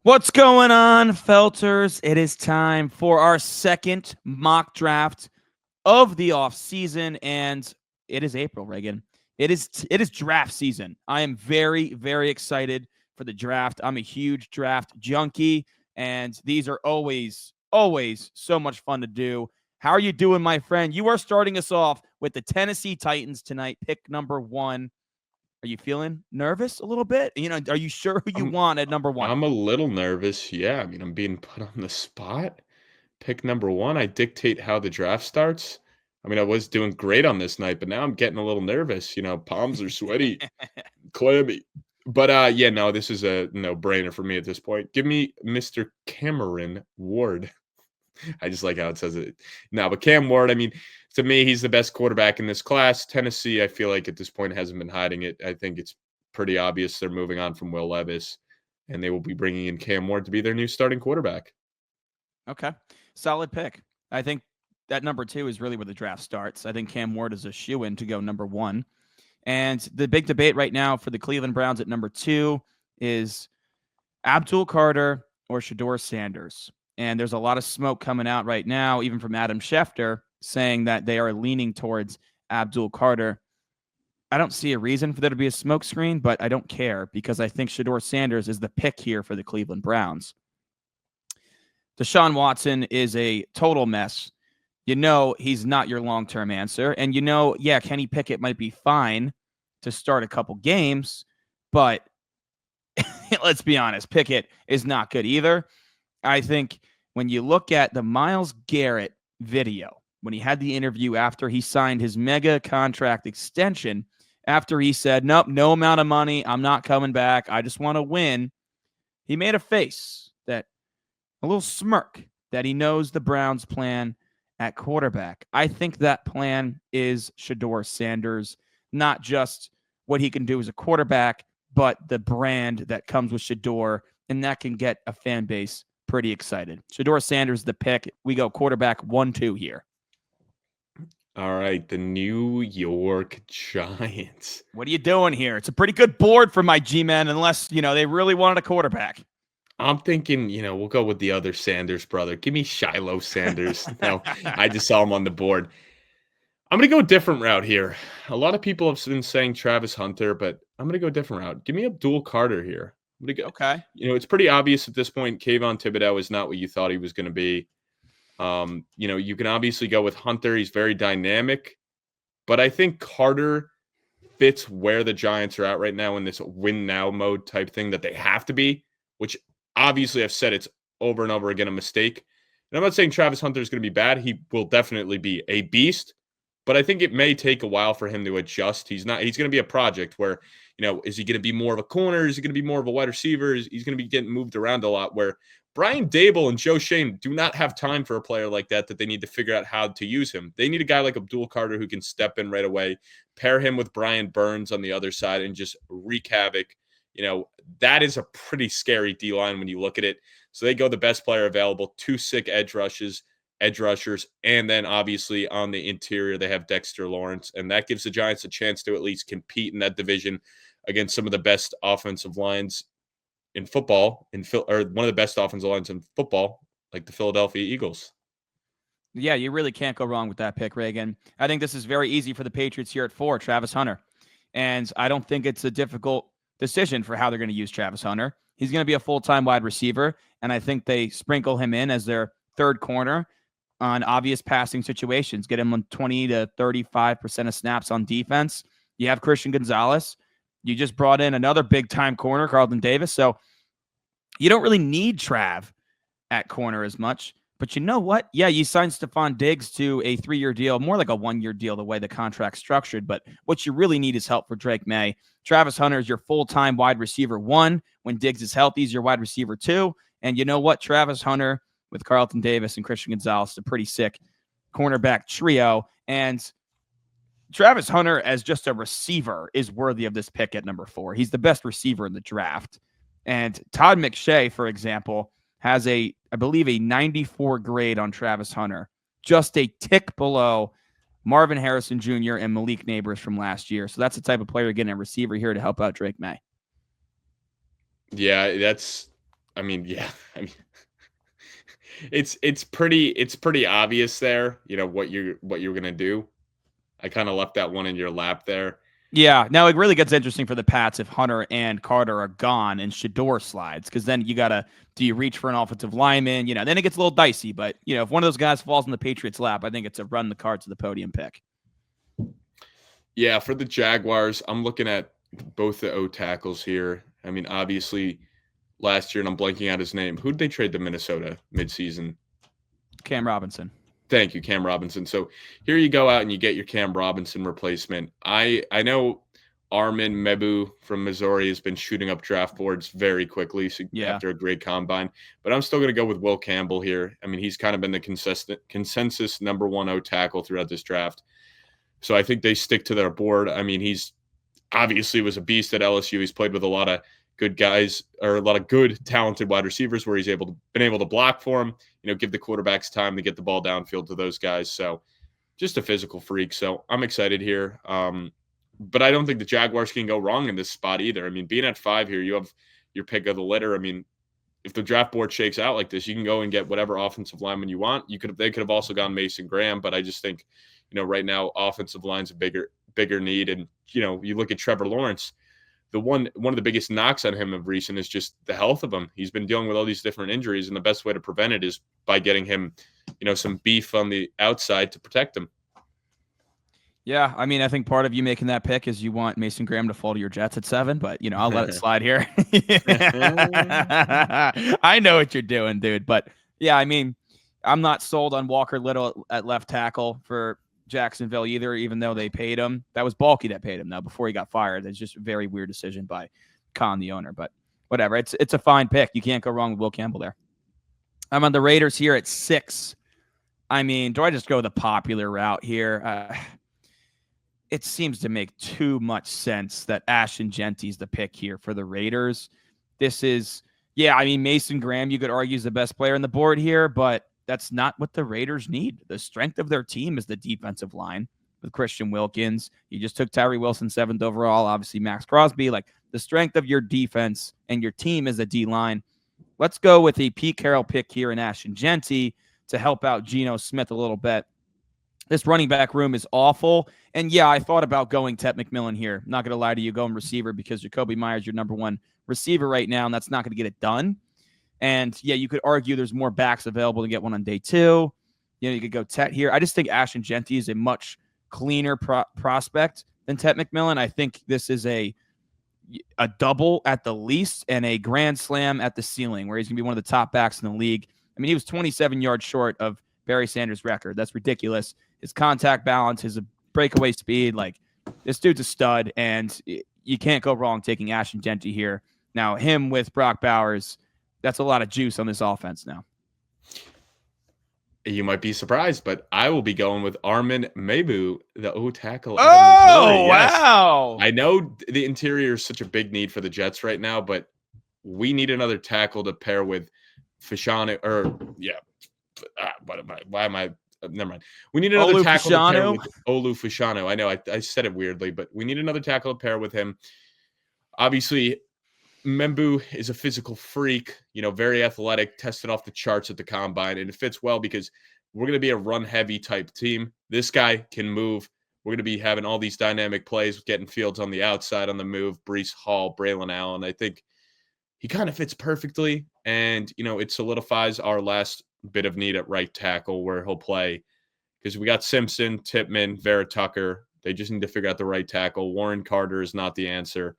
What's going on, Felters? It is time for our second mock draft of the offseason, and it is April, Reagan. It is draft season. I am very, very excited for the draft. I'm a huge draft junkie, and these are always so much fun to do. How are you doing, my friend? You are starting us off with the Tennessee Titans tonight, pick number 1. Are you feeling nervous a little bit? Are you sure who you want at number 1? I'm a little nervous. Yeah, I mean, I'm being put on the spot. Pick number 1. I dictate how the draft starts. I mean, I was doing great on this night, but now I'm getting a little nervous. Palms are sweaty, clammy. But yeah, no, this is a no-brainer for me at this point. Give me Mr. Cameron Ward. I just like how it says it. No, but Cam Ward, I mean, to me, he's the best quarterback in this class. Tennessee, I feel like at this point hasn't been hiding it. I think it's pretty obvious they're moving on from Will Levis, and they will be bringing in Cam Ward to be their new starting quarterback. Okay. Solid pick. I think that number 2 is really where the draft starts. I think Cam Ward is a shoo-in to go number 1. And the big debate right now for the Cleveland Browns at number 2 is Abdul Carter or Shedeur Sanders. And there's a lot of smoke coming out right now, even from Adam Schefter, saying that they are leaning towards Abdul Carter. I don't see a reason for there to be a smokescreen, but I don't care because I think Shedeur Sanders is the pick here for the Cleveland Browns. Deshaun Watson is a total mess. He's not your long-term answer. And Kenny Pickett might be fine to start a couple games, but let's be honest, Pickett is not good either. I think when you look at the Myles Garrett video, when he had the interview after he signed his mega contract extension, after he said, nope, no amount of money, I'm not coming back, I just want to win, he made a face, a little smirk, that he knows the Browns' plan at quarterback. I think that plan is Shedeur Sanders, not just what he can do as a quarterback, but the brand that comes with Shedeur, and that can get a fan base pretty excited. Shedeur Sanders, the pick. We go quarterback 1-2 here. All right, the New York Giants. What are you doing here? It's a pretty good board for my G-men, unless, they really wanted a quarterback. I'm thinking, we'll go with the other Sanders brother. Give me Shiloh Sanders. No, I just saw him on the board. I'm going to go a different route here. A lot of people have been saying Travis Hunter, but I'm going to go a different route. Give me Abdul Carter here. I'm going to go. Okay. It's pretty obvious at this point, Kayvon Thibodeau is not what you thought he was going to be. You can obviously go with Hunter. He's very dynamic. But I think Carter fits where the Giants are at right now in this win now mode type thing that they have to be, which obviously I've said it's over and over again a mistake. And I'm not saying Travis Hunter is going to be bad. He will definitely be a beast. But I think it may take a while for him to adjust. He's going to be a project where, is he going to be more of a corner? Is he going to be more of a wide receiver? He's going to be getting moved around a lot, where Brian Dable and Joe Schoen do not have time for a player like that they need to figure out how to use him. They need a guy like Abdul Carter who can step in right away, pair him with Brian Burns on the other side, and just wreak havoc. That is a pretty scary D-line when you look at it. So they go the best player available, 2 sick edge rushers, and then obviously on the interior they have Dexter Lawrence, and that gives the Giants a chance to at least compete in that division against some of the best offensive lines in football, or one of the best offensive lines in football, like the Philadelphia Eagles. Yeah, you really can't go wrong with that pick, Reagan. I think this is very easy for the Patriots here at 4, Travis Hunter, and I don't think it's a difficult decision for how they're going to use Travis Hunter. He's going to be a full-time wide receiver, and I think they sprinkle him in as their third corner on obvious passing situations, get him on 20 to 35% of snaps on defense. You have Christian Gonzalez. You just brought in another big-time corner, Carlton Davis. So you don't really need Trav at corner as much. But you know what? Yeah, you signed Stephon Diggs to a 3-year deal, more like a 1-year deal, the way the contract's structured. But what you really need is help for Drake May. Travis Hunter is your full-time wide receiver 1. When Diggs is healthy, he's your wide receiver 2. And you know what? Travis Hunter with Carlton Davis and Christian Gonzalez, a pretty sick cornerback trio. And Travis Hunter as just a receiver is worthy of this pick at number 4. He's the best receiver in the draft. And Todd McShay, for example, has I believe a 94 grade on Travis Hunter, just a tick below Marvin Harrison Jr. and Malik Neighbors from last year. So that's the type of player getting a receiver here to help out Drake May. Yeah, I mean, it's pretty obvious there, what you're going to do. I kind of left that one in your lap there. Yeah. Now it really gets interesting for the Pats if Hunter and Carter are gone and Shedeur slides, because then do you reach for an offensive lineman? Then it gets a little dicey. But, if one of those guys falls in the Patriots' lap, I think it's a run the card to the podium pick. Yeah, for the Jaguars, I'm looking at both the O tackles here. I mean, obviously, last year, and I'm blanking out his name. Who did they trade to Minnesota midseason? Cam Robinson. Thank you, Cam Robinson. So here you go out and you get your Cam Robinson replacement. I know Armon Mebou from Missouri has been shooting up draft boards very quickly after a great combine, but I'm still going to go with Will Campbell here. I mean, he's kind of been the consensus number 1 O tackle throughout this draft. So I think they stick to their board. I mean, he's obviously was a beast at LSU. He's played with a lot of good guys, or a lot of good, talented wide receivers where he's been able to block for him, give the quarterbacks time to get the ball downfield to those guys. So just a physical freak. So I'm excited here. But I don't think the Jaguars can go wrong in this spot either. I mean, being at 5 here, you have your pick of the litter. I mean, if the draft board shakes out like this, you can go and get whatever offensive lineman you want. They could have also gone Mason Graham, but I just think, right now offensive line's a bigger need. And, you look at Trevor Lawrence, one of the biggest knocks on him of recent is just the health of him. He's been dealing with all these different injuries, and the best way to prevent it is by getting him, some beef on the outside to protect him. Yeah, I mean, I think part of you making that pick is you want Mason Graham to fall to your Jets at 7, but, I'll let it slide here. I know what you're doing, dude. But, yeah, I mean, I'm not sold on Walker Little at left tackle for Jacksonville either, even though they paid him. That was Balky that paid him, though, before he got fired. It's just a very weird decision by Khan, the owner. But whatever. It's a fine pick. You can't go wrong with Will Campbell there. I'm on the Raiders here at 6. I mean, do I just go the popular route here? It seems to make too much sense that Ashton Jeanty is the pick here for the Raiders. This is, I mean, Mason Graham, you could argue, is the best player on the board here, but that's not what the Raiders need. The strength of their team is the defensive line with Christian Wilkins. You just took Tyree Wilson 7th overall, obviously Max Crosby. Like, the strength of your defense and your team is a D-line. Let's go with a Pete Carroll pick here in Ashton Jeanty to help out Geno Smith a little bit. This running back room is awful. And, I thought about going Tet McMillan here. Not going to lie to you, going receiver, because Jacoby Myers, your number 1 receiver right now, and that's not going to get it done. And, you could argue there's more backs available to get one on day 2. You could go Tet here. I just think Ashton Jeanty is a much cleaner prospect than Tet McMillan. I think this is a double at the least and a grand slam at the ceiling, where he's going to be one of the top backs in the league. I mean, he was 27 yards short of Barry Sanders' record. That's ridiculous. His contact balance, his breakaway speed, like, this dude's a stud, and you can't go wrong taking Ashton Jeanty here. Now, him with Brock Bowers, that's a lot of juice on this offense now. You might be surprised, but I will be going with Armon Mebou, the O tackle. Oh, wow. I know the interior is such a big need for the Jets right now, but we need another tackle to pair with Fashanu, never mind. We need another tackle to pair with Olu Fashanu. I know I said it weirdly, but we need another tackle to pair with him. Obviously, Mebou is a physical freak, very athletic, tested off the charts at the combine, and it fits well because we're going to be a run-heavy type team. This guy can move. We're going to be having all these dynamic plays, getting Fields on the outside on the move, Breece Hall, Braylon Allen. I think he kind of fits perfectly, and, it solidifies our last bit of need at right tackle where he'll play, because we got Simpson, Tippmann, Vera Tucker. They just need to figure out the right tackle. Warren Carter is not the answer.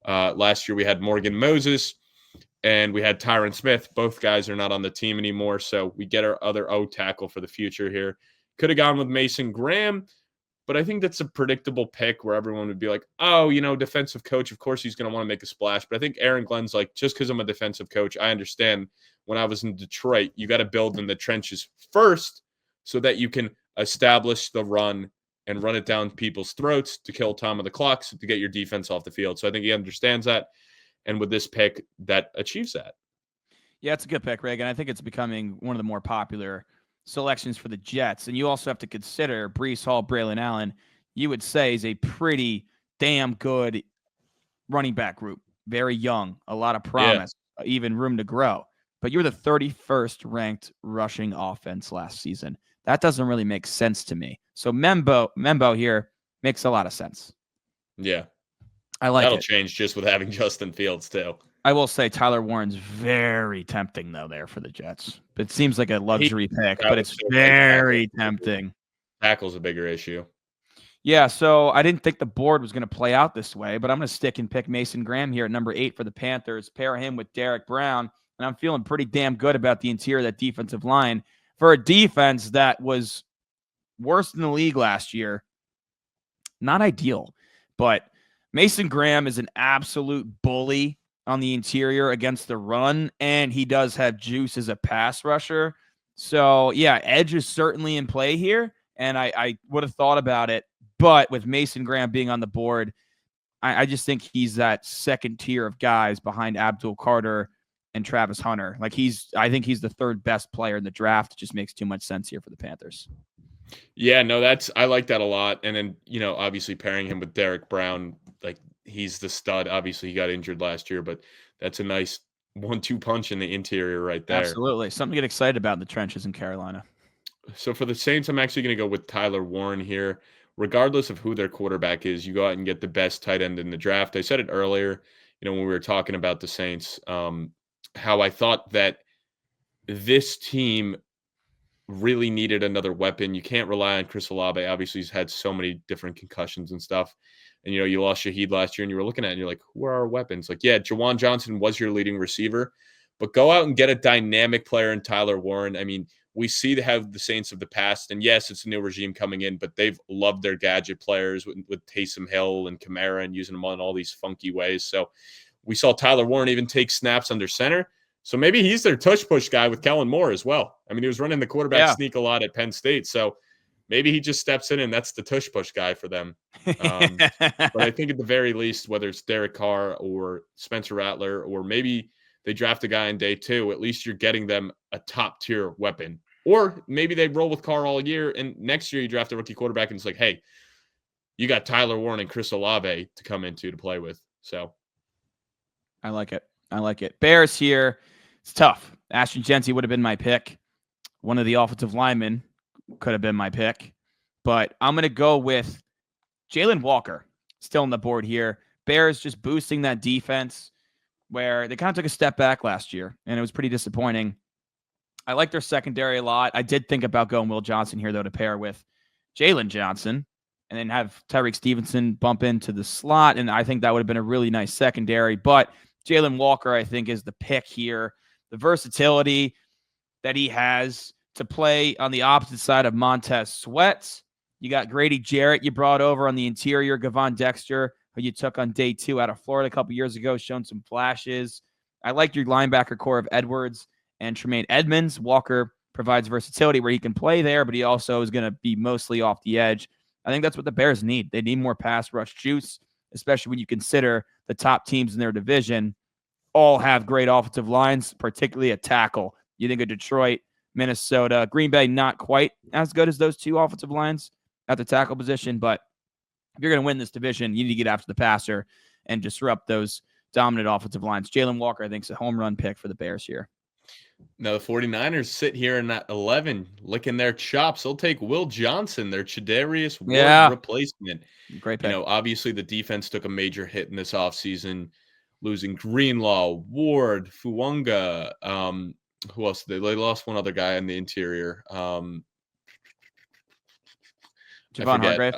Last year we had Morgan Moses and we had Tyron Smith. Both guys are not on the team anymore, so we get our other O tackle for the future here. Could have gone with Mason Graham, but I think that's a predictable pick where everyone would be like, oh, defensive coach, of course he's going to want to make a splash. But I think Aaron Glenn's like, just because I'm a defensive coach, I understand when I was in Detroit, you got to build in the trenches first so that you can establish the run and run it down people's throats to kill time on the clock to get your defense off the field. So I think he understands that. And with this pick, that achieves that. Yeah, it's a good pick, Reagan. I think it's becoming one of the more popular selections for the Jets. And you also have to consider Breece Hall, Braylon Allen, you would say is a pretty damn good running back group. Very young, a lot of promise, even room to grow. But you're the 31st ranked rushing offense last season. That doesn't really make sense to me. So Mebou here makes a lot of sense. Yeah. I like That'll it. change just with having Justin Fields too. I will say Tyler Warren's very tempting, though, there for the Jets. It seems like a luxury pick, but it's very tempting. Tackle's a bigger issue. Yeah, so I didn't think the board was going to play out this way, but I'm going to stick and pick Mason Graham here at number 8 for the Panthers, pair him with Derek Brown, and I'm feeling pretty damn good about the interior of that defensive line for a defense that was worst in the league last year. Not ideal, but Mason Graham is an absolute bully on the interior against the run, and he does have juice as a pass rusher. So, yeah, edge is certainly in play here, and I would have thought about it. But with Mason Graham being on the board, I just think he's that second tier of guys behind Abdul Carter and Travis Hunter. I think he's the third best player in the draft. It just makes too much sense here for the Panthers. Yeah, no, I like that a lot. And then, obviously pairing him with Derek Brown, he's the stud. Obviously he got injured last year, but that's a nice 1-2 punch in the interior right there. Absolutely. Something to get excited about in the trenches in Carolina. So for the Saints, I'm actually going to go with Tyler Warren here. Regardless of who their quarterback is, you go out and get the best tight end in the draft. I said it earlier, when we were talking about the Saints, how I thought that this team really needed another weapon. You can't rely on Chris Olave. Obviously, he's had so many different concussions and stuff. And, you lost Shaheed last year, and you were looking at it, and you're like, who are our weapons? Jawan Johnson was your leading receiver, but go out and get a dynamic player in Tyler Warren. I mean, we see the Saints of the past, and yes, it's a new regime coming in, but they've loved their gadget players with Taysom Hill and Kamara and using them on all these funky ways. So we saw Tyler Warren even take snaps under center. So maybe he's their touch push guy with Kellen Moore as well. I mean, he was running the quarterback sneak a lot at Penn State. So maybe he just steps in and that's the tush push guy for them. But I think at the very least, whether it's Derek Carr or Spencer Rattler, or maybe they draft a guy in day 2, at least you're getting them a top tier weapon. Or maybe they roll with Carr all year, and next year you draft a rookie quarterback and it's like, hey, you got Tyler Warren and Chris Olave to come into to play with. So I like it. Bears here. It's tough. Ashton Jeanty would have been my pick. One of the offensive linemen could have been my pick. But I'm going to go with Jaylen Walker, still on the board here. Bears just boosting that defense where they kind of took a step back last year, and it was pretty disappointing. I like their secondary a lot. I did think about going Will Johnson here, though, to pair with Jalen Johnson and then have Tyreek Stevenson bump into the slot, and I think that would have been a really nice secondary. But Jaylen Walker, I think, is the pick here. The versatility that he has to play on the opposite side of Montez Sweat. You got Grady Jarrett you brought over on the interior, Gavon Dexter, who you took on day 2 out of Florida a couple years ago, shown some flashes. I like your linebacker core of Edwards and Tremaine Edmonds. Walker provides versatility where he can play there, but he also is going to be mostly off the edge. I think that's what the Bears need. They need more pass rush juice, especially when you consider the top teams in their division all have great offensive lines, particularly at tackle. You think of Detroit, Minnesota, Green Bay, not quite as good as those two offensive lines at the tackle position, but if you're going to win this division, you need to get after the passer and disrupt those dominant offensive lines. Jaylen Walker, I think, is a home run pick for the Bears here. Now, the 49ers sit here in that 11, licking their chops. They'll take Will Johnson, their Chidarius Ward replacement. Great pick. Obviously the defense took a major hit in this offseason, losing Greenlaw, Ward, Fuanga. Who else? They lost one other guy in the interior. Javon Hargrave.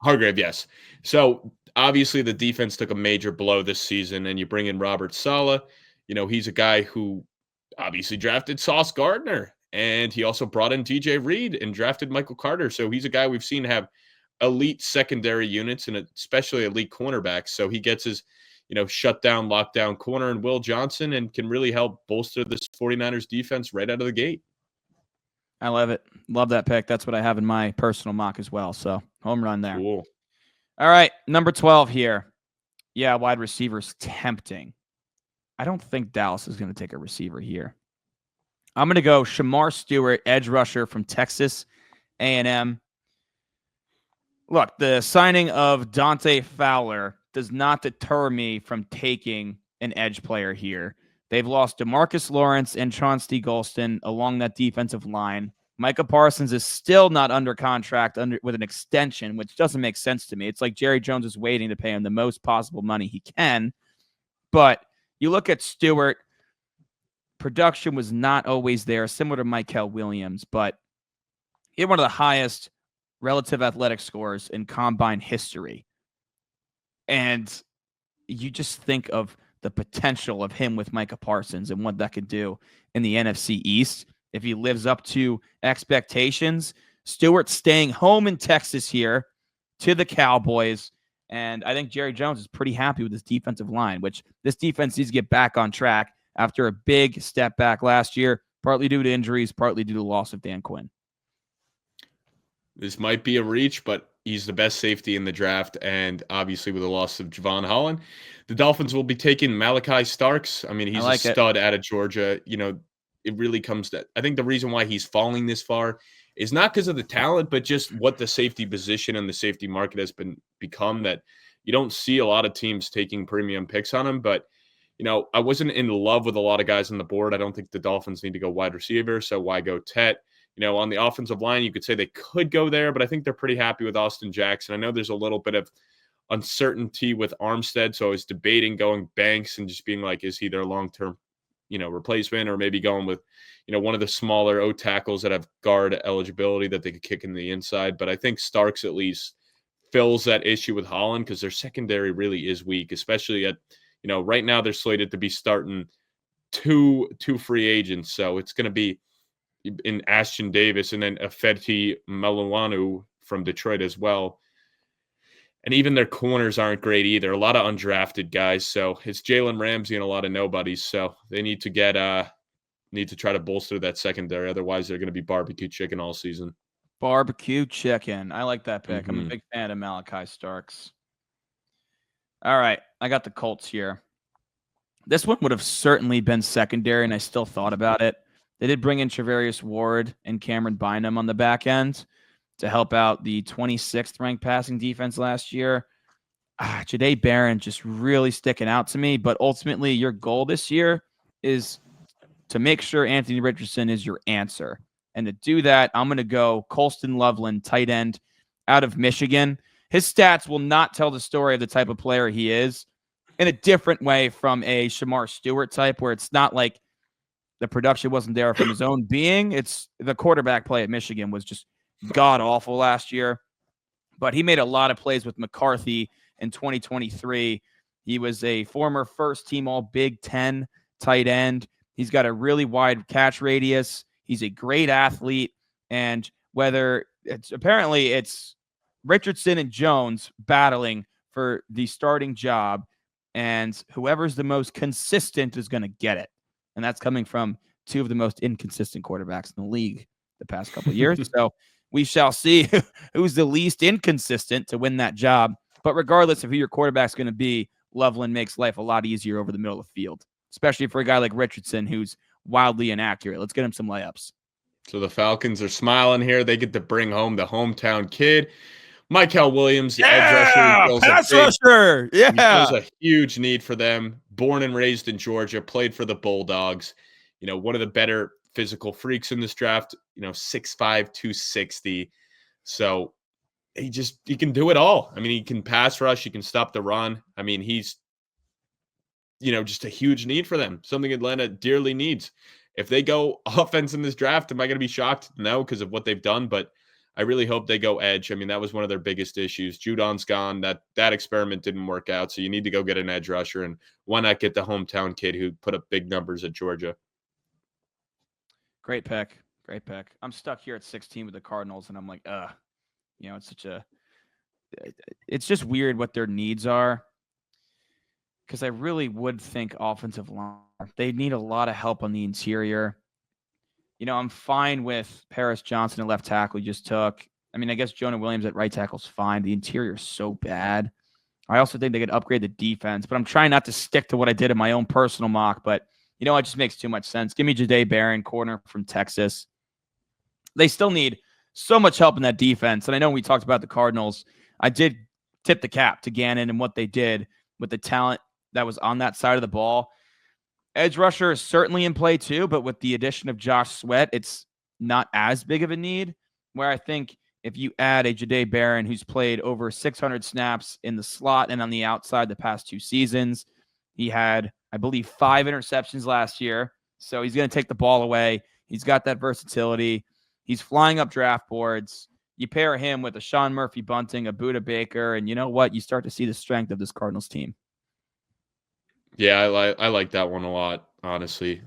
Hargrave, yes. So obviously the defense took a major blow this season, and you bring in Robert Saleh. He's a guy who obviously drafted Sauce Gardner, and he also brought in DJ Reed and drafted Michael Carter. So he's a guy we've seen have elite secondary units and especially elite cornerbacks. So he gets his, shut down, lockdown corner in Will Johnson and can really help bolster this 49ers defense right out of the gate. I love it. Love that pick. That's what I have in my personal mock as well. So home run there. Cool. All right. Number 12 here. Yeah, wide receivers tempting. I don't think Dallas is going to take a receiver here. I'm going to go Shemar Stewart, edge rusher from Texas A&M. Look, the signing of Dante Fowler does not deter me from taking an edge player here. They've lost DeMarcus Lawrence and Chauncey Colston along that defensive line. Micah Parsons is still not under contract with an extension, which doesn't make sense to me. It's like Jerry Jones is waiting to pay him the most possible money he can. But you look at Stewart, production was not always there, similar to Michael Williams, but he had one of the highest relative athletic scores in combine history. And you just think of the potential of him with Micah Parsons and what that could do in the NFC East if he lives up to expectations. Stewart staying home in Texas here to the Cowboys. And I think Jerry Jones is pretty happy with his defensive line, which this defense needs to get back on track after a big step back last year, partly due to injuries, partly due to the loss of Dan Quinn. This might be a reach, but he's the best safety in the draft. And obviously with the loss of Javon Holland, the Dolphins will be taking Malaki Starks. I mean, he's a stud out of Georgia. You know, it really comes to, I think the reason why he's falling this far is not because of the talent, but just what the safety position and the safety market has become, that you don't see a lot of teams taking premium picks on him. But, you know, I wasn't in love with a lot of guys on the board. I don't think the Dolphins need to go wide receiver, so why go Tet? You know, on the offensive line, you could say they could go there, but I think they're pretty happy with Austin Jackson. I know there's a little bit of uncertainty with Armstead, so I was debating going Banks and just being like, is he their long-term, you know, replacement, or maybe going with, you know, one of the smaller O tackles that have guard eligibility that they could kick in the inside. But I think Starks at least fills that issue with Holland, because their secondary really is weak, especially at, you know, right now they're slated to be starting two free agents. So it's going to be in Ashton Davis and then Afeti Meluanu from Detroit as well. And even their corners aren't great either. A lot of undrafted guys. So it's Jalen Ramsey and a lot of nobodies. So they need to try to bolster that secondary. Otherwise, they're going to be barbecue chicken all season. Barbecue chicken. I like that pick. I'm a big fan of Malaki Starks. All right. I got the Colts here. This one would have certainly been secondary, and I still thought about it. They did bring in Travarius Ward and Cameron Bynum on the back end to help out the 26th ranked passing defense last year. Jahdae Barron just really sticking out to me. But ultimately, your goal this year is to make sure Anthony Richardson is your answer. And to do that, I'm going to go Colston Loveland, tight end out of Michigan. His stats will not tell the story of the type of player he is, in a different way from a Shemar Stewart type, where it's not like the production wasn't there from his own being. It's the quarterback play at Michigan was just god-awful last year. But he made a lot of plays with McCarthy in 2023. He was a former first-team All-Big Ten tight end. He's got a really wide catch radius. He's a great athlete. And whether it's Richardson and Jones battling for the starting job, and whoever's the most consistent is going to get it. And that's coming from two of the most inconsistent quarterbacks in the league the past couple of years. So we shall see who's the least inconsistent to win that job. But regardless of who your quarterback's going to be, Loveland makes life a lot easier over the middle of the field, especially for a guy like Richardson who's wildly inaccurate. Let's get him some layups. So the Falcons are smiling here. They get to bring home the hometown kid. Michael Williams, the edge rusher. Pass rusher. Yeah. He fills a huge need for them. Born and raised in Georgia, played for the Bulldogs. You know, one of the better physical freaks in this draft, you know, 6'5", 260. So he can do it all. I mean, he can pass rush. He can stop the run. I mean, he's, you know, just a huge need for them. Something Atlanta dearly needs. If they go offense in this draft, am I going to be shocked? No, because of what they've done. But I really hope they go edge. I mean, that was one of their biggest issues. Judon's gone. That experiment didn't work out. So you need to go get an edge rusher. And why not get the hometown kid who put up big numbers at Georgia? Great pick. Great pick. I'm stuck here at 16 with the Cardinals, and I'm like, you know, it's just weird what their needs are. Because I really would think offensive line. They need a lot of help on the interior. You know, I'm fine with Paris Johnson at left tackle you just took. I mean, I guess Jonah Williams at right tackle is fine. The interior is so bad. I also think they could upgrade the defense, but I'm trying not to stick to what I did in my own personal mock. But You know, it just makes too much sense. Give me Jahdae Barron, corner from Texas. They still need so much help in that defense. And I know we talked about the Cardinals. I did tip the cap to Gannon and what they did with the talent that was on that side of the ball. Edge rusher is certainly in play too, but with the addition of Josh Sweat, it's not as big of a need. Where I think if you add a Jahdae Barron who's played over 600 snaps in the slot and on the outside the past 2 seasons, he had, I believe, 5 interceptions last year. So he's going to take the ball away. He's got that versatility. He's flying up draft boards. You pair him with a Sean Murphy-Bunting, a Budda Baker, and you know what? You start to see the strength of this Cardinals team. Yeah, I like that one a lot, honestly.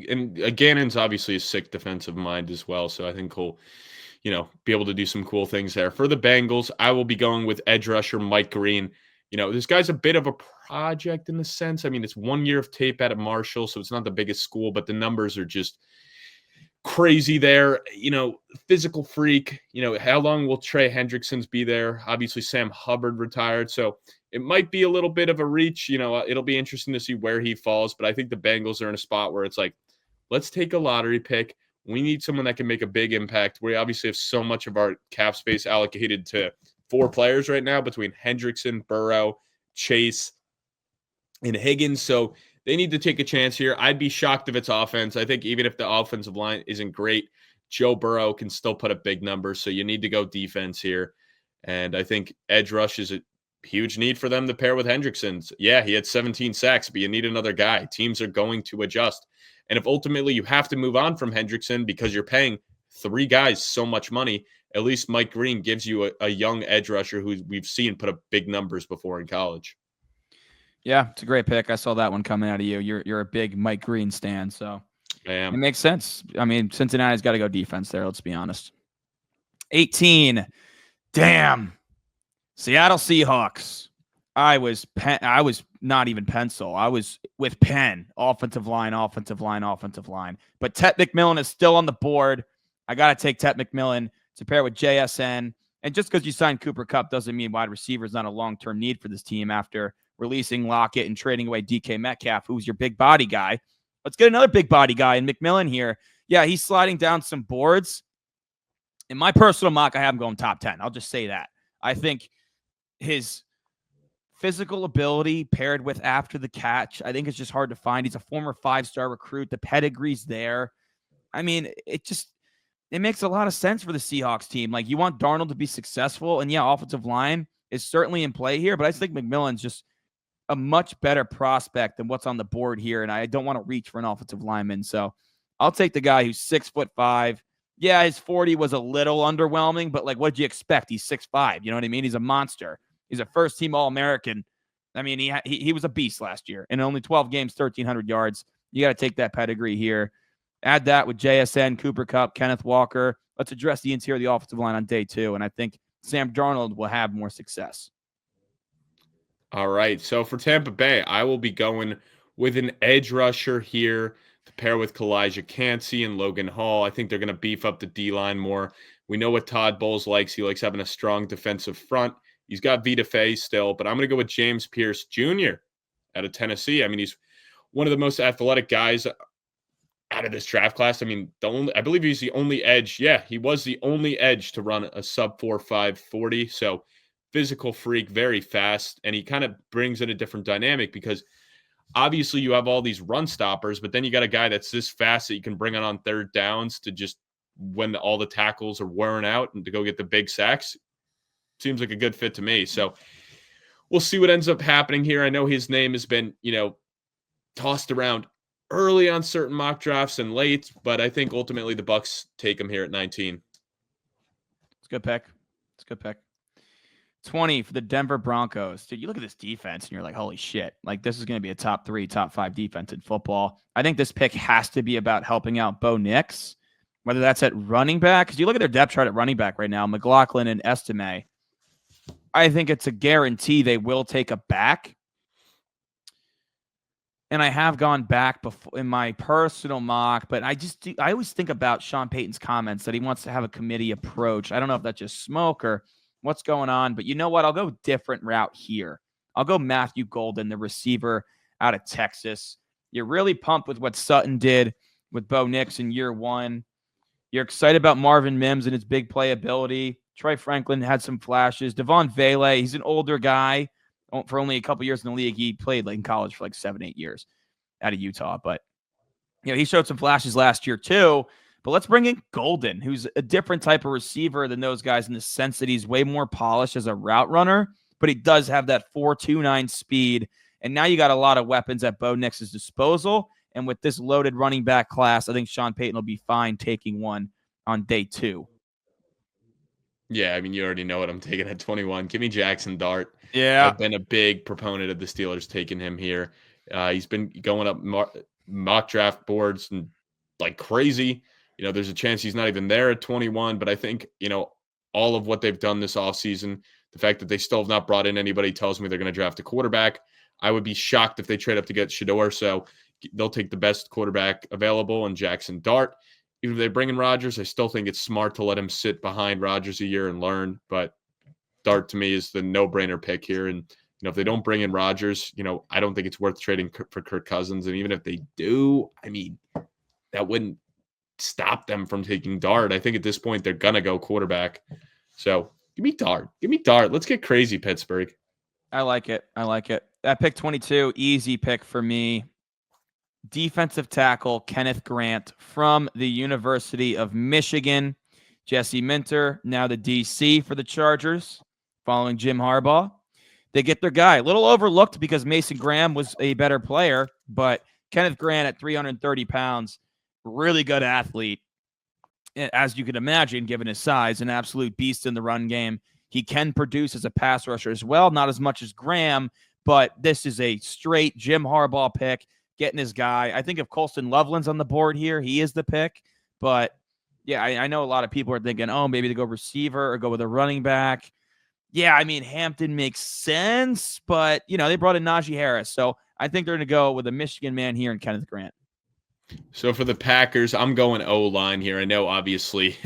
And Gannon's obviously a sick defensive mind as well, so I think he'll, be able to do some cool things there. For the Bengals, I will be going with edge rusher Mike Green. This guy's a bit of a project in the sense. I mean, it's 1 year of tape out of Marshall, so it's not the biggest school, but the numbers are just crazy there. Physical freak. How long will Trey Hendrickson's be there? Obviously, Sam Hubbard retired, so it might be a little bit of a reach. It'll be interesting to see where he falls, but I think the Bengals are in a spot where it's like, let's take a lottery pick. We need someone that can make a big impact. We obviously have so much of our cap space allocated to 4 players right now between Hendrickson, Burrow, Chase, and Higgins. So they need to take a chance here. I'd be shocked if it's offense. I think even if the offensive line isn't great, Joe Burrow can still put up big numbers. So you need to go defense here. And I think edge rush is a huge need for them to pair with Hendrickson's. Yeah, he had 17 sacks, but you need another guy. Teams are going to adjust. And if ultimately you have to move on from Hendrickson because you're paying 3 guys so much money, at least Mike Green gives you a young edge rusher who we've seen put up big numbers before in college. Yeah, it's a great pick. I saw that one coming out of you. You're a big Mike Green stan, so I am. It makes sense. I mean, Cincinnati's got to go defense there, let's be honest. 18. Damn. Seattle Seahawks. I was not even pencil. I was with pen. Offensive line. But Tet McMillan is still on the board. I got to take Tet McMillan to pair with JSN. And just because you signed Cooper Kupp doesn't mean wide receiver is not a long-term need for this team after releasing Lockett and trading away DK Metcalf, who's your big body guy. Let's get another big body guy in McMillan here. Yeah, he's sliding down some boards. In my personal mock, I have him going top 10. I'll just say that. I think his physical ability paired with after the catch, I think it's just hard to find. He's a former 5-star recruit. The pedigree's there. I mean, it makes a lot of sense for the Seahawks team. Like, you want Darnold to be successful, and yeah, offensive line is certainly in play here, but I just think McMillan's just a much better prospect than what's on the board here, and I don't want to reach for an offensive lineman. So I'll take the guy who's 6'5". Yeah, his 40 was a little underwhelming, but like, what'd you expect? He's 6'5". You know what I mean? He's a monster. He's a first-team All-American. I mean, he was a beast last year. In only 12 games, 1,300 yards. You got to take that pedigree here. Add that with JSN, Cooper Kupp, Kenneth Walker. Let's address the interior of the offensive line on day 2, and I think Sam Darnold will have more success. All right. So for Tampa Bay, I will be going with an edge rusher here to pair with Kalijah Cansey and Logan Hall. I think they're going to beef up the D-line more. We know what Todd Bowles likes. He likes having a strong defensive front. He's got Vita Fea still, but I'm going to go with James Pierce Jr. out of Tennessee. I mean, he's one of the most athletic guys out of this draft class. I mean, I believe he's the only edge. Yeah, he was the only edge to run a sub 4.5 40. So physical freak, very fast, and he kind of brings in a different dynamic because obviously you have all these run stoppers, but then you got a guy that's this fast that you can bring on third downs to just when all the tackles are wearing out and to go get the big sacks. Seems like a good fit to me. So we'll see what ends up happening here. I know his name has been, tossed around early on certain mock drafts and late, but I think ultimately the Bucs take him here at 19. It's a good pick. 20 for the Denver Broncos. Dude, you look at this defense and you're like, holy shit. Like, this is going to be a top 3, top 5 defense in football. I think this pick has to be about helping out Bo Nix, whether that's at running back. Because you look at their depth chart at running back right now, McLaughlin and Estime. I think it's a guarantee they will take a back. And I have gone back before in my personal mock, but I always think about Sean Payton's comments that he wants to have a committee approach. I don't know if that's just smoke or what's going on, but you know what? I'll go different route here. I'll go Matthew Golden, the receiver out of Texas. You're really pumped with what Sutton did with Bo Nix in year one. You're excited about Marvin Mims and his big playability. Troy Franklin had some flashes. Devon Vele, he's an older guy for only a couple years in the league. He played in college for 7-8 years out of Utah. But, he showed some flashes last year too. But let's bring in Golden, who's a different type of receiver than those guys in the sense that he's way more polished as a route runner, but he does have that 4.29 speed. And now you got a lot of weapons at Bo Nix's disposal. And with this loaded running back class, I think Sean Payton will be fine taking one on day 2. Yeah, I mean, you already know what I'm taking at 21. Give me Jackson Dart. Yeah. I've been a big proponent of the Steelers taking him here. He's been going up mock draft boards and like crazy. There's a chance he's not even there at 21, but I think, all of what they've done this offseason, the fact that they still have not brought in anybody tells me they're going to draft a quarterback. I would be shocked if they trade up to get Shedeur, so they'll take the best quarterback available in Jackson Dart. Even if they bring in Rodgers, I still think it's smart to let him sit behind Rodgers a year and learn. But Dart, to me, is the no-brainer pick here. And, if they don't bring in Rodgers, I don't think it's worth trading for Kirk Cousins. And even if they do, I mean, that wouldn't stop them from taking Dart. I think at this point, they're going to go quarterback. So give me Dart. Give me Dart. Let's get crazy, Pittsburgh. I like it. That pick 22, easy pick for me. Defensive tackle Kenneth Grant from the University of Michigan. Jesse Minter, now the DC for the Chargers, following Jim Harbaugh. They get their guy. A little overlooked because Mason Graham was a better player, but Kenneth Grant at 330 pounds, really good athlete. As you can imagine, given his size, an absolute beast in the run game. He can produce as a pass rusher as well, not as much as Graham, but this is a straight Jim Harbaugh pick. Getting his guy. I think if Colston Loveland's on the board here, he is the pick. But, yeah, I know a lot of people are thinking, maybe to go receiver or go with a running back. Yeah, I mean, Hampton makes sense, but, they brought in Najee Harris. So I think they're going to go with a Michigan man here in Kenneth Grant. So for the Packers, I'm going O-line here. I know, obviously,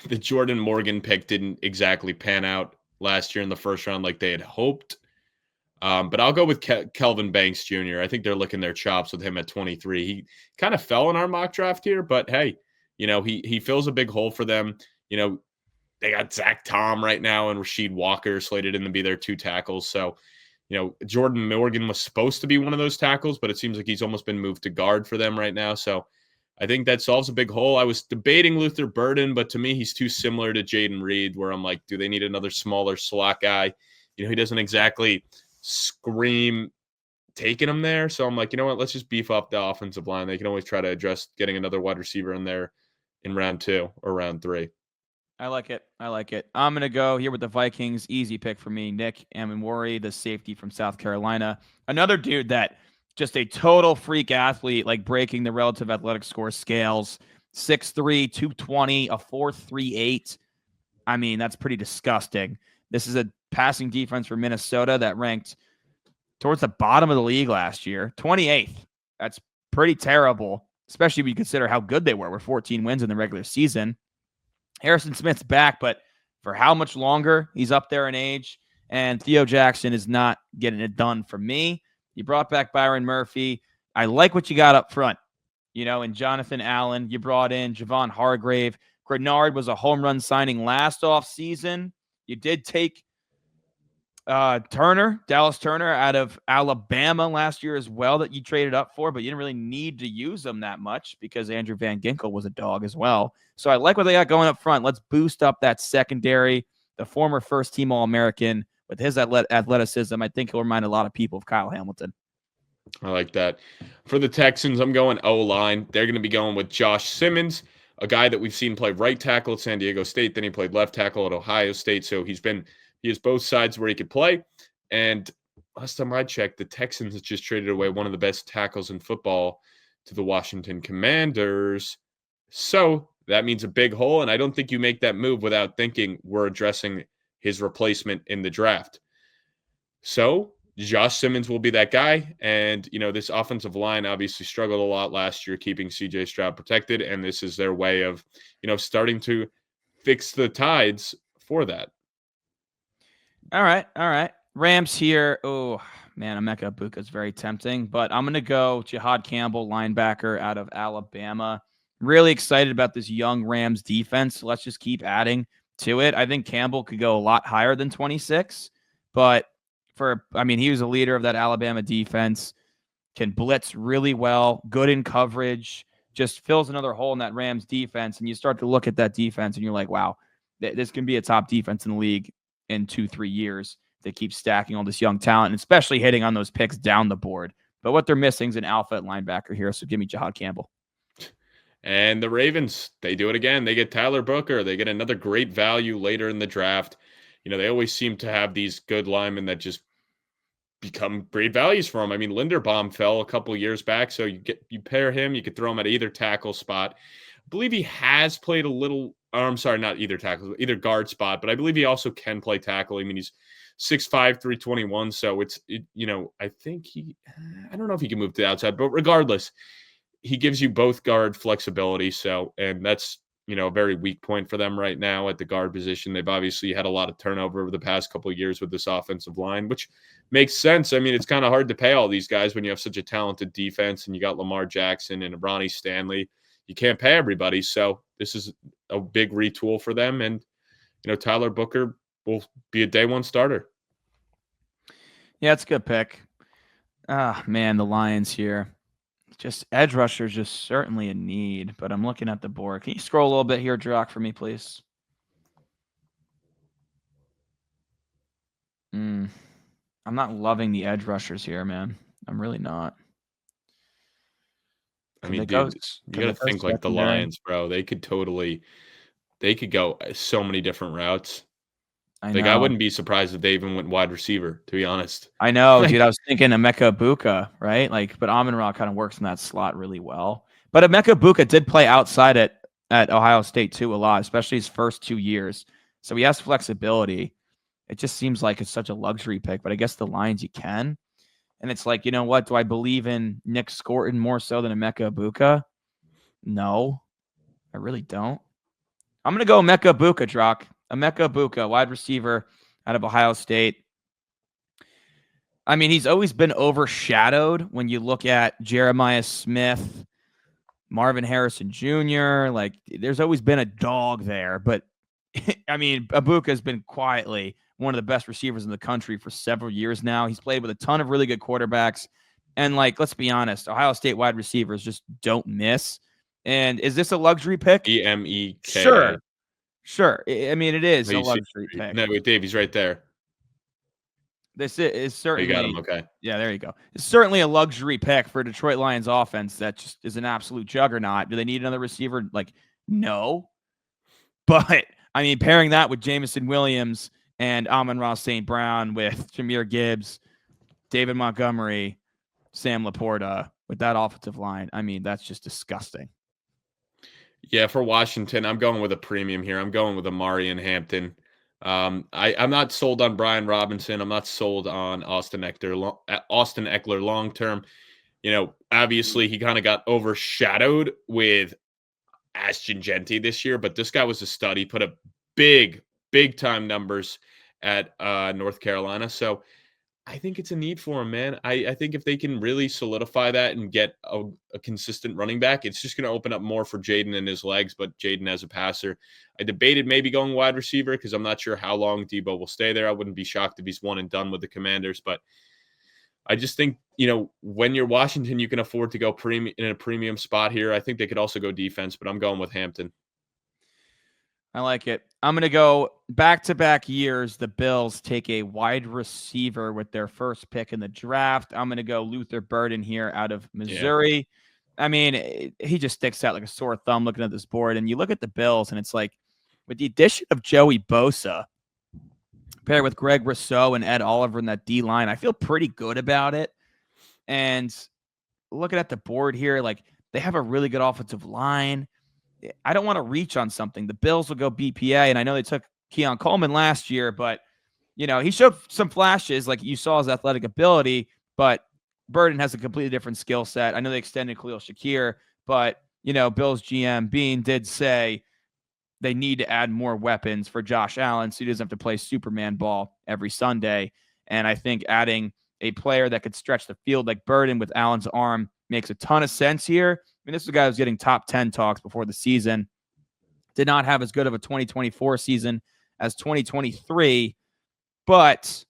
the Jordan Morgan pick didn't exactly pan out last year in the first round like they had hoped. But I'll go with Kelvin Banks Jr. I think they're licking their chops with him at 23. He kind of fell in our mock draft here, but hey, he fills a big hole for them. They got Zach Tom right now and Rasheed Walker slated in to be their 2 tackles. So, Jordan Morgan was supposed to be one of those tackles, but it seems like he's almost been moved to guard for them right now. So I think that solves a big hole. I was debating Luther Burden, but to me, he's too similar to Jaden Reed, where I'm like, do they need another smaller slot guy? He doesn't exactly scream taking him there. So I'm like, you know what? Let's just beef up the offensive line. They can always try to address getting another wide receiver in there in round 2 or round 3. I like it. I'm going to go here with the Vikings. Easy pick for me. Nick Amenwori, the safety from South Carolina. Another dude that just a total freak athlete, like breaking the relative athletic score scales. 6'3", 220, a 4.38. I mean, that's pretty disgusting. This is a passing defense for Minnesota that ranked towards the bottom of the league last year, 28th. That's pretty terrible, especially when you consider how good they were with 14 wins in the regular season. Harrison Smith's back, but for how much longer? He's up there in age, and Theo Jackson is not getting it done for me. You brought back Byron Murphy. I like what you got up front, and Jonathan Allen. You brought in Javon Hargrave. Grenard was a home run signing last offseason. You did take Dallas Turner out of Alabama last year as well that you traded up for, but you didn't really need to use them that much because Andrew Van Ginkel was a dog as well. So I like what they got going up front. Let's boost up that secondary. The former first-team All-American with his athleticism, I think he'll remind a lot of people of Kyle Hamilton. I like that. For the Texans, I'm going O-line. They're going to be going with Josh Simmons, a guy that we've seen play right tackle at San Diego State. Then he played left tackle at Ohio State. So he has both sides where he could play. And last time I checked, the Texans has just traded away one of the best tackles in football to the Washington Commanders. So that means a big hole. And I don't think you make that move without thinking we're addressing his replacement in the draft. So Josh Simmons will be that guy. And, this offensive line obviously struggled a lot last year keeping CJ Stroud protected. And this is their way of, starting to fix the tides for that. All right. Rams here. Oh, Man, Emeka Egbuka is very tempting, but I'm going to go Jahdae Campbell, linebacker out of Alabama. Really excited about this young Rams defense. Let's just keep adding to it. I think Campbell could go a lot higher than 26, but he was a leader of that Alabama defense, can blitz really well, good in coverage, just fills another hole in that Rams defense. And you start to look at that defense and you're like, wow, this can be a top defense in the league in 2-3 years. They keep stacking all this young talent, and especially hitting on those picks down the board. But what they're missing is an alpha at linebacker here. So give me Jahdae Campbell. And the Ravens, they do it again. They get Tyler Booker. They get another great value later in the draft. They always seem to have these good linemen that just become great values for them. I mean, Linderbaum fell a couple years back, so you pair him. You could throw him at either tackle spot. I believe he has played a little. I'm sorry, not either tackle, either guard spot, but I believe he also can play tackle. I mean, he's 6'5", 321. So I think I don't know if he can move to the outside, but regardless, he gives you both guard flexibility. So, and that's, a very weak point for them right now at the guard position. They've obviously had a lot of turnover over the past couple of years with this offensive line, which makes sense. I mean, it's kind of hard to pay all these guys when you have such a talented defense and you got Lamar Jackson and Ronnie Stanley. You can't pay everybody. So this is a big retool for them. And, Tyler Booker will be a day one starter. Yeah, it's a good pick. Man, the Lions here. Just edge rusher is just certainly a need, but I'm looking at the board. Can you scroll a little bit here, Drock, for me, please? I'm not loving the edge rushers here, man. I'm really not. I mean, dude, you got to think like the Lions, bro. They could go so many different routes. I wouldn't be surprised if they even went wide receiver, to be honest. I know, dude. I was thinking Emeka Egbuka, right? But Amon-Ra kind of works in that slot really well. But Emeka Egbuka did play outside at Ohio State too a lot, especially his first 2 years. So he has flexibility. It just seems like it's such a luxury pick, but I guess the Lions you can. And it's like, you know what? Do I believe in Nick Scorton more so than Emeka Egbuka? No, I really don't. I'm going to go Emeka Egbuka, Drock. Emeka Egbuka, wide receiver out of Ohio State. I mean, he's always been overshadowed when you look at Jeremiah Smith, Marvin Harrison Jr. There's always been a dog there. But, I mean, Egbuka has been quietly one of the best receivers in the country for several years now. He's played with a ton of really good quarterbacks. And, let's be honest, Ohio State wide receivers just don't miss. And is this a luxury pick? EMEK. Sure. I mean, it is a luxury pick. No, wait, Dave, he's right there. This is certainly. You got him, okay. Yeah, there you go. It's certainly a luxury pick for a Detroit Lions offense that just is an absolute juggernaut. Do they need another receiver? No. But, I mean, pairing that with Jameson Williams and Amon-Ra St. Brown with Jahmyr Gibbs, David Montgomery, Sam Laporta with that offensive line, I mean, that's just disgusting. Yeah, for Washington, I'm going with a premium here. I'm going with Amari and Hampton. I'm not sold on Brian Robinson. I'm not sold on Austin Eckler long term. Obviously he kind of got overshadowed with Ashton Jeanty this year, but this guy was a stud. He put up big time numbers at North Carolina. So I think it's a need for him, man. I think if they can really solidify that and get a consistent running back, it's just going to open up more for Jaden and his legs, but Jaden as a passer. I debated maybe going wide receiver because I'm not sure how long Debo will stay there. I wouldn't be shocked if he's one and done with the Commanders, but I just think, when you're Washington, you can afford to go in a premium spot here. I think they could also go defense, but I'm going with Hampton. I like it. I'm going to go back-to-back years. The Bills take a wide receiver with their first pick in the draft. I'm going to go Luther Burden here out of Missouri. Yeah. I mean, he just sticks out like a sore thumb looking at this board. And you look at the Bills, and it's like, with the addition of Joey Bosa, paired with Greg Rousseau and Ed Oliver in that D-line, I feel pretty good about it. And looking at the board here, they have a really good offensive line. I don't want to reach on something. The Bills will go BPA, and I know they took Keon Coleman last year, but, he showed some flashes, like you saw his athletic ability, but Burden has a completely different skill set. I know they extended Khalil Shakir, but, Bills GM Bean did say they need to add more weapons for Josh Allen so he doesn't have to play Superman ball every Sunday. And I think adding a player that could stretch the field like Burden with Allen's arm makes a ton of sense here. I mean, this is a guy who's getting top 10 talks before the season. Did not have as good of a 2024 season as 2023, but,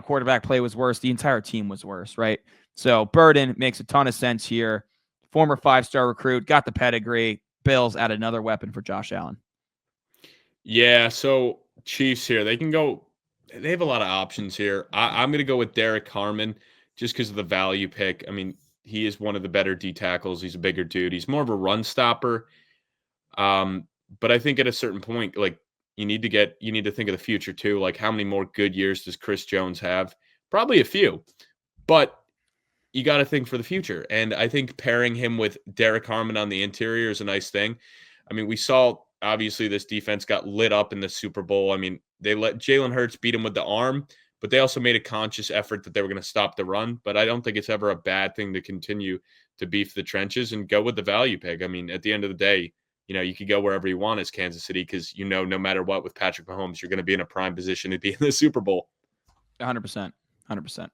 quarterback play was worse. The entire team was worse, right? So Burden makes a ton of sense here. Former 5-star recruit, got the pedigree. Bills add another weapon for Josh Allen. Yeah, so Chiefs here, they have a lot of options here. I'm going to go with Derek Harmon just because of the value pick. I mean, he is one of the better D tackles. He's a bigger dude. He's more of a run stopper. But I think at a certain point, like you need to think of the future too. Like how many more good years does Chris Jones have? Probably a few, but you got to think for the future. And I think pairing him with Derek Harmon on the interior is a nice thing. I mean, we saw obviously this defense got lit up in the Super Bowl. I mean, they let Jalen Hurts beat him with the arm, but they also made a conscious effort that they were going to stop the run. But I don't think it's ever a bad thing to continue to beef the trenches and go with the value pick. I mean, at the end of the day, you could go wherever you want as Kansas City because, no matter what with Patrick Mahomes, you're going to be in a prime position to be in the Super Bowl. 100%. 100%.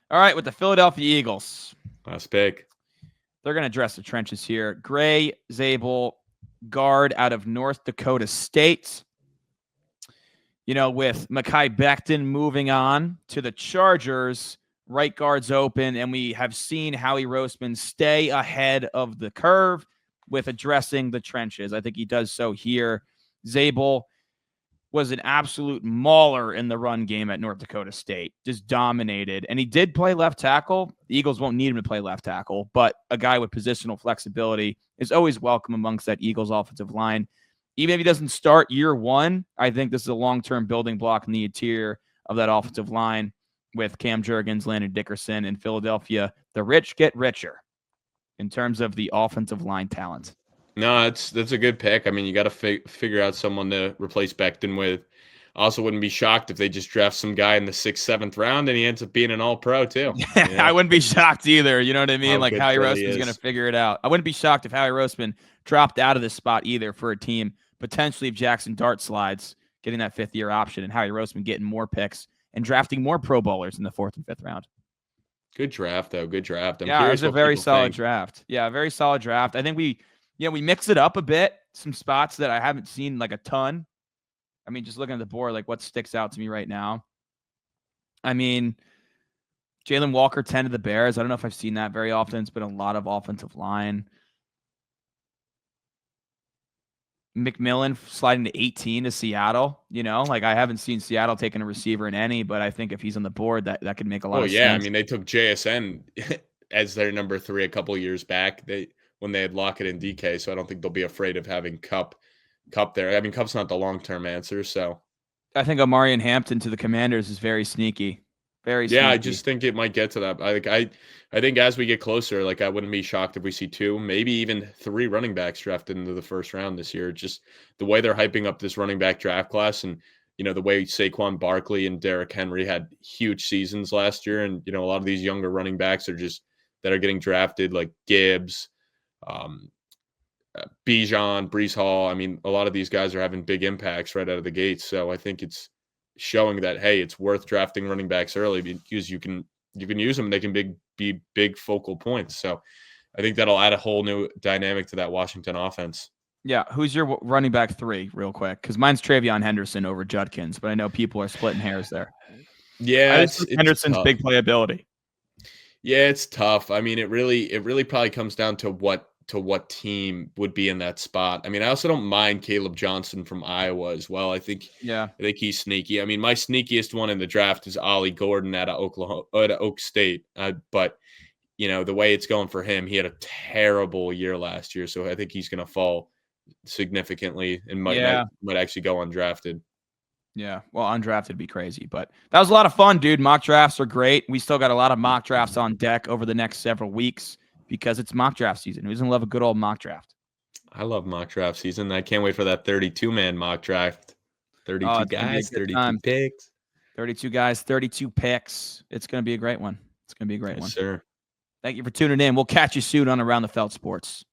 All right, with the Philadelphia Eagles. Last pick. They're going to address the trenches here. Gray Zabel, guard out of North Dakota State. With Mekhi Becton moving on to the Chargers, right guard's open, and we have seen Howie Roseman stay ahead of the curve with addressing the trenches. I think he does so here. Zabel was an absolute mauler in the run game at North Dakota State, just dominated. And he did play left tackle. The Eagles won't need him to play left tackle, but a guy with positional flexibility is always welcome amongst that Eagles offensive line. Even if he doesn't start year one, I think this is a long-term building block in the interior of that offensive line with Cam Jurgens, Landon Dickerson, and Philadelphia. The rich get richer in terms of the offensive line talent. No, that's a good pick. I mean, you got to figure out someone to replace Becton with. I also wouldn't be shocked if they just draft some guy in the 6th, 7th round and he ends up being an all-pro too. I wouldn't be shocked either. You know what I mean? Like Howie Roseman's going to figure it out. I wouldn't be shocked if Howie Roseman dropped out of this spot either for a team, potentially if Jackson Dart slides, getting that 5th-year option, and Howie Roseman getting more picks and drafting more Pro Bowlers in the 4th and 5th round. Good draft, though. Good draft. It was a very solid draft. Yeah, very solid draft. I think we mix it up a bit. Some spots that I haven't seen like a ton. I mean, just looking at the board, like what sticks out to me right now. I mean, Jalen Walker, 10 to the Bears. I don't know if I've seen that very often. It's been a lot of offensive line. McMillan sliding to 18 to Seattle. I haven't seen Seattle taking a receiver in any, but I think if he's on the board, that could make a lot of sense. Oh, yeah. I mean, they took JSN as their number 3 a couple of years back. When they had Lockett and DK, so I don't think they'll be afraid of having Cup there. I mean, Cup's not the long-term answer, so. I think Omarion Hampton to the Commanders is very sneaky. Very sneaky. Yeah, I just think it might get to that. I think as we get closer, I wouldn't be shocked if we see 2, maybe even 3 running backs drafted into the 1st round this year. Just the way they're hyping up this running back draft class and, the way Saquon Barkley and Derrick Henry had huge seasons last year. And, a lot of these younger running backs that are getting drafted like Gibbs, Bijan, Breece Hall. I mean, a lot of these guys are having big impacts right out of the gates. So I think it's showing that, hey, it's worth drafting running backs early because you can use them and they can be big focal points. So I think that'll add a whole new dynamic to that Washington offense. Yeah. Who's your running back 3 real quick? Because mine's Travion Henderson over Judkins, but I know people are splitting hairs there. Yeah. It's Henderson's big playability. Yeah, it's tough. I mean, it really probably comes down to what team would be in that spot. I mean, I also don't mind Caleb Johnson from Iowa as well. I think he's sneaky. I mean, my sneakiest one in the draft is Ollie Gordon out of Oak State. But the way it's going for him, he had a terrible year last year, so I think he's going to fall significantly and might actually go undrafted. Yeah, well, undrafted would be crazy, but that was a lot of fun, dude. Mock drafts are great. We still got a lot of mock drafts on deck over the next several weeks because it's mock draft season. Who doesn't love a good old mock draft? I love mock draft season. I can't wait for that 32-man mock draft. 32 guys, 32 picks. 32 guys, 32 picks. It's going to be a great one. It's going to be a great one. Sir. Thank you for tuning in. We'll catch you soon on Around the Felt Sports.